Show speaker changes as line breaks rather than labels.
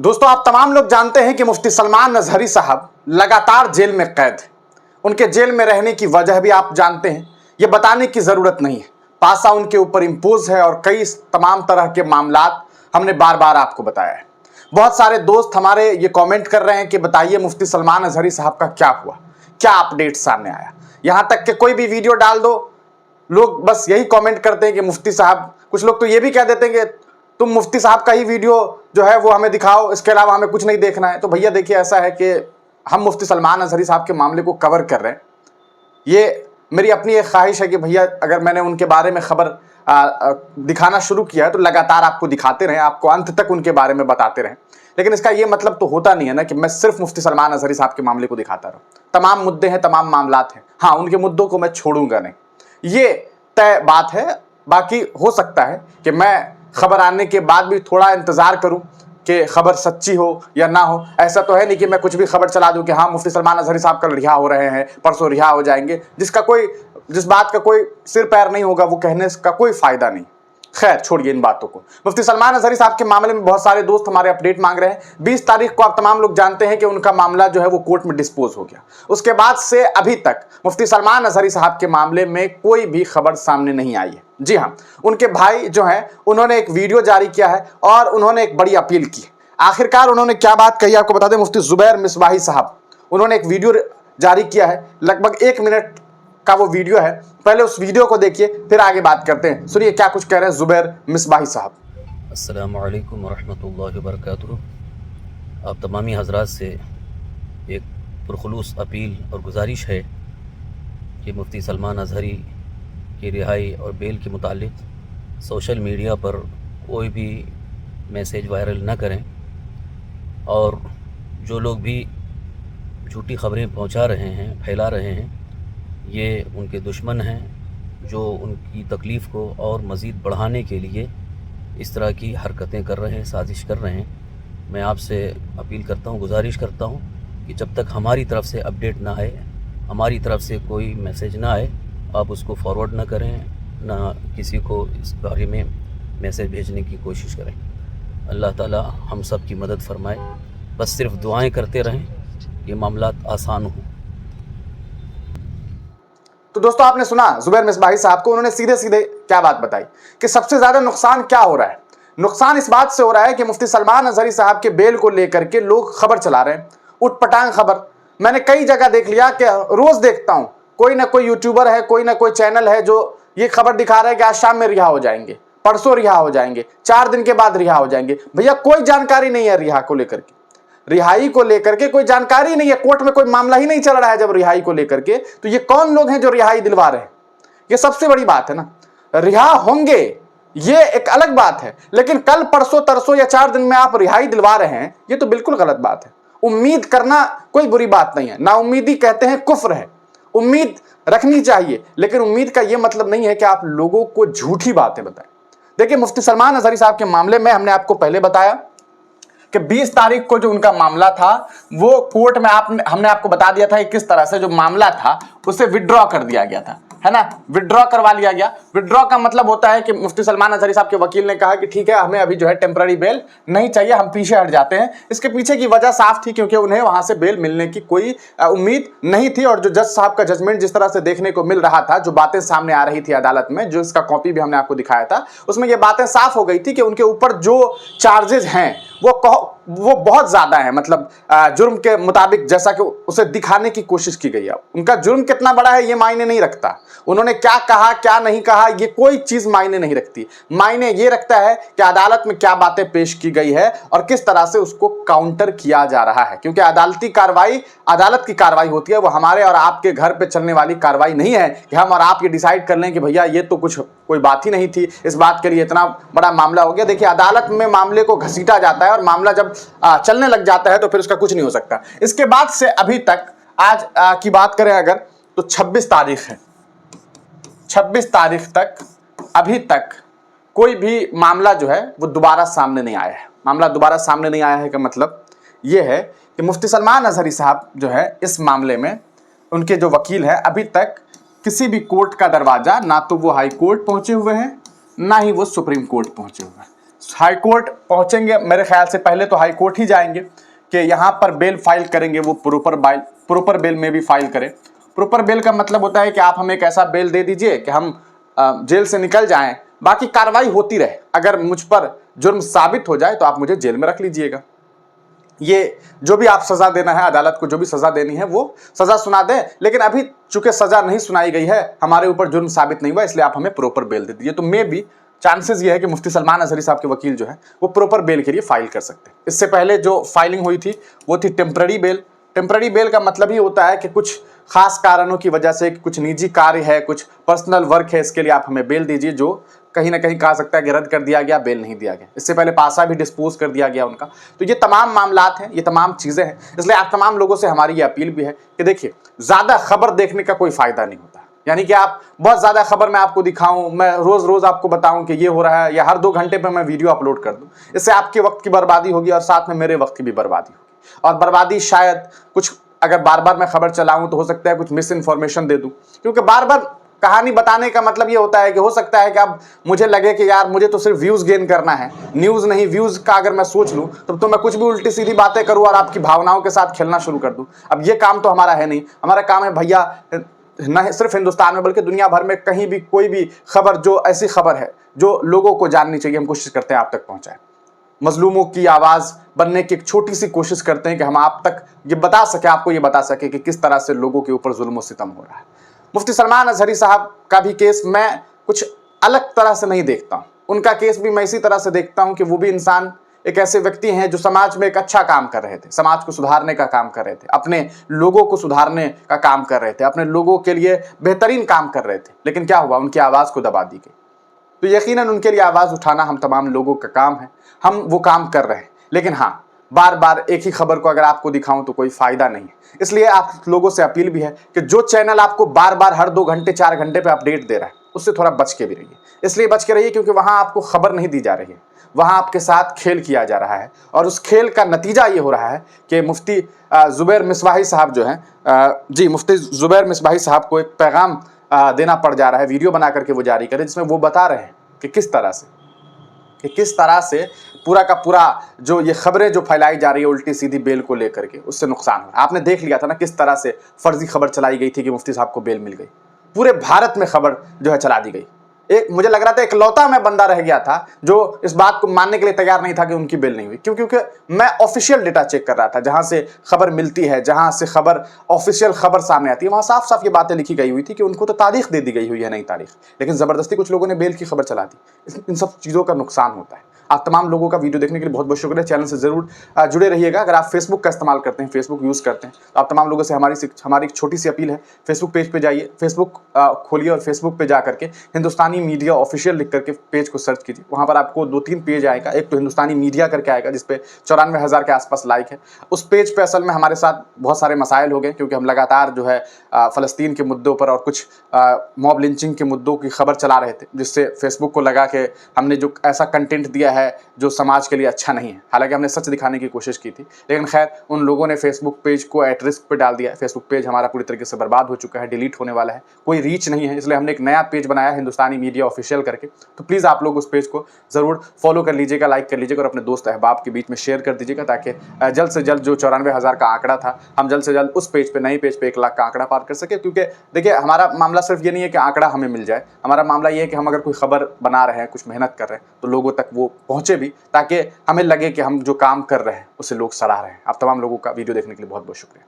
दोस्तों, आप तमाम लोग जानते हैं कि मुफ्ती सलमान अजहरी साहब लगातार जेल में कैद हैं। उनके जेल में रहने की वजह भी आप जानते हैं, ये बताने की ज़रूरत नहीं है। पासा उनके ऊपर इम्पोज है और कई तमाम तरह के मामलात हमने बार बार आपको बताया है। बहुत सारे दोस्त हमारे ये कमेंट कर रहे हैं कि बताइए मुफ्ती सलमान अजहरी साहब का क्या हुआ, क्या अपडेट सामने आया। यहाँ तक कि कोई भी वीडियो डाल दो, लोग बस यही कमेंट करते हैं कि मुफ्ती साहब, कुछ लोग तो ये भी कह देते हैं कि तुम मुफ्ती साहब का ही वीडियो जो है वो हमें दिखाओ, इसके अलावा हमें कुछ नहीं देखना है। तो भैया देखिए, ऐसा है कि हम मुफ्ती सलमान अजहरी साहब के मामले को कवर कर रहे हैं। ये मेरी अपनी एक ख्वाहिश है कि भैया अगर मैंने उनके बारे में खबर दिखाना शुरू किया है तो लगातार आपको दिखाते रहें, आपको अंत तक उनके बारे में बताते रहें। लेकिन इसका ये मतलब तो होता नहीं है ना कि मैं सिर्फ मुफ्ती सलमान अजहरी साहब के मामले को दिखाता रहूं। तमाम मुद्दे हैं, तमाम मामलात हैं। हाँ, उनके मुद्दों को मैं छोड़ूंगा नहीं, ये तय बात है। बाकी हो सकता है कि मैं खबर आने के बाद भी थोड़ा इंतजार करूं कि खबर सच्ची हो या ना हो। ऐसा तो है नहीं कि मैं कुछ भी खबर चला दूं कि हाँ मुफ्ती सलमान अजहरी साहब कल रिहा हो रहे हैं, परसों रिहा हो जाएंगे। जिस बात का कोई सिर पैर नहीं होगा वो कहने का कोई फायदा नहीं। खैर, छोड़िए इन बातों को। मुफ्ती सलमान अजहरी साहब के मामले में बहुत सारे दोस्त हमारे अपडेट मांग रहे हैं। 20 तारीख को आप तमाम लोग जानते हैं कि उनका मामला जो है वो कोर्ट में डिस्पोज हो गया। उसके बाद से अभी तक मुफ्ती सलमान अजहरी साहब के मामले में कोई भी खबर सामने नहीं आई है। जी हाँ, उनके भाई जो हैं उन्होंने एक वीडियो जारी किया है और उन्होंने एक बड़ी अपील की। आखिरकार उन्होंने क्या बात कही आपको बता दें। मुफ्ती जुबैर मिसबाही साहब, उन्होंने एक वीडियो जारी किया है, लगभग 1 मिनट का वो वीडियो है। पहले उस वीडियो को देखिए, फिर आगे बात करते हैं। सुनिए क्या कुछ कह रहे हैं जुबैर मिसबाही साहब।
अस्सलामु अलैकुम वरहमतुल्लाहि वबरकातुहू। आप तमामी हज़रात से एक पुरखुलूस अपील और गुजारिश है कि मुफ्ती सलमान अजहरी की रिहाई और बेल के मुतालिक सोशल मीडिया पर कोई भी मैसेज वायरल न करें, और जो लोग भी झूठी खबरें पहुंचा रहे हैं, फैला रहे हैं, ये उनके दुश्मन हैं जो उनकी तकलीफ़ को और मज़ीद बढ़ाने के लिए इस तरह की हरकतें कर रहे हैं, साजिश कर रहे हैं। मैं आपसे अपील करता हूँ, गुजारिश करता हूँ कि जब तक हमारी तरफ से अपडेट ना आए, हमारी तरफ से कोई मैसेज ना आए, आप उसको फॉरवर्ड ना करें, ना किसी को इस बारे में मैसेज भेजने की कोशिश करें। अल्लाह ताला हम सब की मदद फरमाए। बस सिर्फ दुआएं करते रहें, ये मामलात आसान हो।
तो दोस्तों, आपने सुना जुबैर मिसबाही साहब को। उन्होंने सीधे सीधे क्या बात बताई कि सबसे ज्यादा नुकसान क्या हो रहा है। नुकसान इस बात से हो रहा है कि मुफ्ती सलमान अजहरी साहब के बेल को लेकर के लोग खबर चला रहे हैं, उटपटांग खबर। मैंने कई जगह देख लिया कि रोज देखता हूं कोई ना कोई यूट्यूबर है, कोई ना कोई चैनल है जो ये खबर दिखा रहा है कि आज शाम में रिहा हो जाएंगे, परसों रिहा हो जाएंगे, 4 दिन के बाद रिहा हो जाएंगे। भैया कोई जानकारी नहीं है रिहा को लेकर के, रिहाई को लेकर के कोई जानकारी नहीं है। कोर्ट में कोई मामला ही नहीं चल रहा है जब रिहाई को लेकर के, तो ये कौन लोग हैं जो रिहाई दिलवा रहे हैं? ये सबसे बड़ी बात है ना। रिहा होंगे ये एक अलग बात है, लेकिन कल परसों तरसों या 4 दिन में आप रिहाई दिलवा रहे हैं, ये तो बिल्कुल गलत बात है। उम्मीद करना कोई बुरी बात नहीं है, ना उम्मीदी कहते हैं कुफ्र है। उम्मीद रखनी चाहिए, लेकिन उम्मीद का यह मतलब नहीं है कि आप लोगों को झूठी बातें बताएं। देखिए, मुफ्ती सलमान अजहरी साहब के मामले में हमने आपको पहले बताया कि 20 तारीख को जो उनका मामला था वो कोर्ट में हमने आपको बता दिया था कि किस तरह से जो मामला था उसे विड्रॉ कर दिया गया था, है ना। विड्रॉ करवा लिया गया। विड्रॉ का मतलब होता है कि मुफ्ती सलमान अजहरी साहब के वकील ने कहा कि ठीक है, हमें अभी जो है टेम्पररी बेल नहीं चाहिए, हम पीछे हट जाते हैं। इसके पीछे की वजह साफ थी, क्योंकि उन्हें वहां से बेल मिलने की कोई उम्मीद नहीं थी। और जो जज साहब का जजमेंट जिस तरह से देखने को मिल रहा था, जो बातें सामने आ रही थी अदालत में, जो इसका कॉपी भी हमने आपको दिखाया था, उसमें ये बातें साफ हो गई थी कि उनके ऊपर जो चार्जेस हैं वो बहुत ज्यादा है। मतलब जुर्म के मुताबिक जैसा कि उसे दिखाने की कोशिश की गई है। उनका जुर्म कितना बड़ा है ये मायने नहीं रखता। उन्होंने क्या कहा क्या नहीं कहा ये कोई चीज मायने नहीं रखती। मायने ये रखता है कि अदालत में क्या बातें पेश की गई है और किस तरह से उसको काउंटर किया जा रहा है। क्योंकि अदालती कार्रवाई अदालत की कार्रवाई होती है, वो हमारे और आपके घर पे चलने वाली कार्रवाई नहीं है कि हम और आप ये डिसाइड कर लें कि भैया ये तो कुछ कोई बात ही नहीं थी, इस बात के लिए इतना बड़ा मामला हो गया। देखिए, अदालत में मामले को घसीटा जाता है और मामला जब चलने लग जाता है तो फिर उसका कुछ नहीं हो सकता। इसके बाद से अभी तक आज की बात करें अगर, तो 26 तारीख है। 26 तारीख तक अभी तक कोई भी मामला जो है वो दोबारा सामने नहीं आया है। मामला दोबारा सामने नहीं आया है का मतलब ये है कि मुफ्ती सलमान अजहरी साहब जो है इस मामले में, उनके जो वकील हैं, अभी तक किसी भी कोर्ट का दरवाजा, ना तो वो हाई कोर्ट पहुंचे हुए हैं, ना ही वो सुप्रीम कोर्ट पहुंचे हुए हैं। हाई कोर्ट पहुंचेंगे, मेरे ख्याल से पहले तो हाई कोर्ट ही जाएंगे कि यहाँ पर बेल फाइल करेंगे, वो प्रॉपर बेल में भी फाइल करें। प्रॉपर बेल का मतलब होता है कि आप हमें एक ऐसा बेल दे दीजिए कि हम जेल से निकल जाएं, बाकी कार्रवाई होती रहे। अगर मुझ पर जुर्म साबित हो जाए तो आप मुझे जेल में रख लीजिएगा। ये जो भी आप सजा देना है, अदालत को जो भी सजा देनी है वो सजा सुना दें, लेकिन अभी चूंकि सजा नहीं सुनाई गई है, हमारे ऊपर जुर्म साबित नहीं हुआ, इसलिए आप हमें प्रॉपर बेल दे दीजिए। तो मे भी चांसेस ये है कि मुफ्ती सलमान अजहरी साहब के वकील जो है वो प्रॉपर बेल के लिए फाइल कर सकते हैं। इससे पहले जो फाइलिंग हुई थी वो थी टेम्पररी बेल। टेम्पररी बेल का मतलब ही होता है कि कुछ खास कारणों की वजह से, कुछ निजी कार्य है, कुछ पर्सनल वर्क है, इसके लिए आप हमें बेल दीजिए, जो कहीं ना कहीं कहा सकता है कि रद्द कर दिया गया, बेल नहीं दिया गया। इससे पहले पासा भी डिस्पोज कर दिया गया उनका। तो ये तमाम मामलात हैं, ये तमाम चीज़ें हैं। इसलिए आप तमाम लोगों से हमारी ये अपील भी है कि देखिए, ज़्यादा खबर देखने का कोई फ़ायदा नहीं होता। यानी कि आप बहुत ज़्यादा खबर मैं आपको दिखाऊं, मैं रोज़ रोज़ आपको बताऊं कि ये हो रहा है, या हर 2 घंटे पर मैं वीडियो अपलोड कर दूं, इससे आपके वक्त की बर्बादी होगी और साथ में मेरे वक्त की भी बर्बादी होगी। और बर्बादी शायद कुछ, अगर बार बार मैं खबर चलाऊं तो हो सकता है कुछ मिस इन्फॉर्मेशन दे दूं, क्योंकि बार बार कहानी बताने का मतलब ये होता है कि हो सकता है कि अब मुझे लगे कि यार मुझे तो सिर्फ व्यूज़ गेन करना है, न्यूज़ नहीं। व्यूज़ का अगर मैं सोच लूँ तब तो मैं कुछ भी उल्टी सीधी बातें करूँ और आपकी भावनाओं के साथ खेलना शुरू कर दूँ। अब ये काम तो हमारा है नहीं। हमारा काम है भैया, न सिर्फ हिंदुस्तान में बल्कि दुनिया भर में कहीं भी कोई भी खबर, जो ऐसी खबर है जो लोगों को जाननी चाहिए, हम कोशिश करते हैं आप तक पहुँचाएं। मजलूमों की आवाज़ बनने की एक छोटी सी कोशिश करते हैं कि हम आप तक ये बता सके, आपको ये बता सके कि किस तरह से लोगों के ऊपर जुल्म और सितम हो रहा है। मुफ्ती सलमान अजहरी साहब का भी केस मैं कुछ अलग तरह से नहीं देखता हूँ। उनका केस भी मैं इसी तरह से देखता हूँ कि वो भी इंसान, एक ऐसे व्यक्ति हैं जो समाज में एक अच्छा काम कर रहे थे, समाज को सुधारने का काम कर रहे थे, अपने लोगों को सुधारने का काम कर रहे थे, अपने लोगों के लिए बेहतरीन काम कर रहे थे। लेकिन क्या हुआ, उनकी आवाज़ को दबा दी गई। तो यकीनन उनके लिए आवाज़ उठाना हम तमाम लोगों का काम है, हम वो काम कर रहे हैं। लेकिन हाँ, बार बार एक ही खबर को अगर आपको दिखाऊं तो कोई फ़ायदा नहीं है। इसलिए आप लोगों से अपील भी है कि जो चैनल आपको बार बार हर 2 घंटे 4 घंटे पे अपडेट दे रहा है, उससे थोड़ा बच के भी रहिए। इसलिए बच के रहिए क्योंकि वहाँ आपको खबर नहीं दी जा रही है, वहाँ आपके साथ खेल किया जा रहा है। और उस खेल का नतीजा ये हो रहा है कि मुफ्ती ज़ुबैर मिसबाही साहब जो हैं, मुफ्ती ज़ुबैर मिसबाही साहब को एक पैगाम देना पड़ जा रहा है, वीडियो बना करके वो जारी करें, जिसमें वो बता रहे हैं कि किस तरह से पूरा का पूरा जो ये खबरें जो फैलाई जा रही है उल्टी सीधी बेल को लेकर के, उससे नुकसान हो रहा है। आपने देख लिया था ना किस तरह से फर्जी खबर चलाई गई थी कि मुफ्ती साहब को बेल मिल गई। पूरे भारत में खबर जो है चला दी गई। एक मुझे लग रहा था इकलौता मैं बंदा रह गया था जो इस बात को मानने के लिए तैयार नहीं था कि उनकी बेल नहीं हुई। क्योंकि मैं ऑफिशियल डेटा चेक कर रहा था, जहां से खबर मिलती है, जहां से खबर ऑफिशियल खबर सामने आती है, वहां साफ साफ ये बातें लिखी गई हुई थी कि उनको तो तारीख दे दी गई हुई है, नई तारीख, लेकिन ज़बरदस्ती कुछ लोगों ने बेल की खबर चला दी। इन सब चीज़ों का नुकसान होता है। आप तमाम लोगों का वीडियो देखने के लिए बहुत बहुत शुक्रिया। चैनल से ज़रूर जुड़े रहिएगा। अगर आप फेसबुक का इस्तेमाल करते हैं, फेसबुक यूज़ करते हैं, तो आप तमाम लोगों से हमारी एक छोटी सी अपील है, फेसबुक पेज पे जाइए, फेसबुक खोलिए और फेसबुक पे जा करके हिंदुस्तानी मीडिया ऑफिशियल लिख करके पेज को सर्च कीजिए। वहाँ पर आपको 2-3 पेज आएगा। एक तो हिंदुस्तानी मीडिया करके आएगा जिसपे 94,000 के आसपास लाइक है। उस पेज पे असल में हमारे साथ बहुत सारे मसाइल हो गए, क्योंकि हम लगातार जो है फ़लस्तीन के मुद्दों पर और कुछ मॉब लिंचिंग के मुद्दों की खबर चला रहे थे, जिससे फेसबुक को लगा कि हमने जो ऐसा कंटेंट दिया है जो समाज के लिए अच्छा नहीं है। हालांकि हमने सच दिखाने की कोशिश की थी, लेकिन खैर उन लोगों ने फेसबुक पेज को एट रिस्क पे डाल दिया है। फेसबुक पेज हमारा पूरी तरीके से बर्बाद हो चुका है, डिलीट होने वाला है, कोई रीच नहीं है। इसलिए हमने एक नया पेज बनाया हिंदुस्तानी मीडिया ऑफिशियल करके। तो प्लीज़ आप लोग उस पेज को ज़रूर फॉलो कर लीजिएगा, लाइक कर लीजिएगा और अपने दोस्त अहबाब के बीच में शेयर कर दीजिएगा, ताकि जल्द से जल्द जो 94,000 का आंकड़ा था, हम जल्द से जल्द उस पेज पे, नए पेज पे 1 लाख का आंकड़ा पार कर सके। क्योंकि देखिए, हमारा मामला सिर्फ ये नहीं है कि आंकड़ा हमें मिल जाए, हमारा मामला ये है कि हम अगर कोई खबर बना रहे हैं, कुछ मेहनत कर रहे हैं, तो लोगों तक वो पहुँचे भी, ताकि हमें लगे कि हम जो काम कर रहे हैं उसे लोग सराह रहे हैं। आप तमाम लोगों का वीडियो देखने के लिए बहुत बहुत शुक्रिया।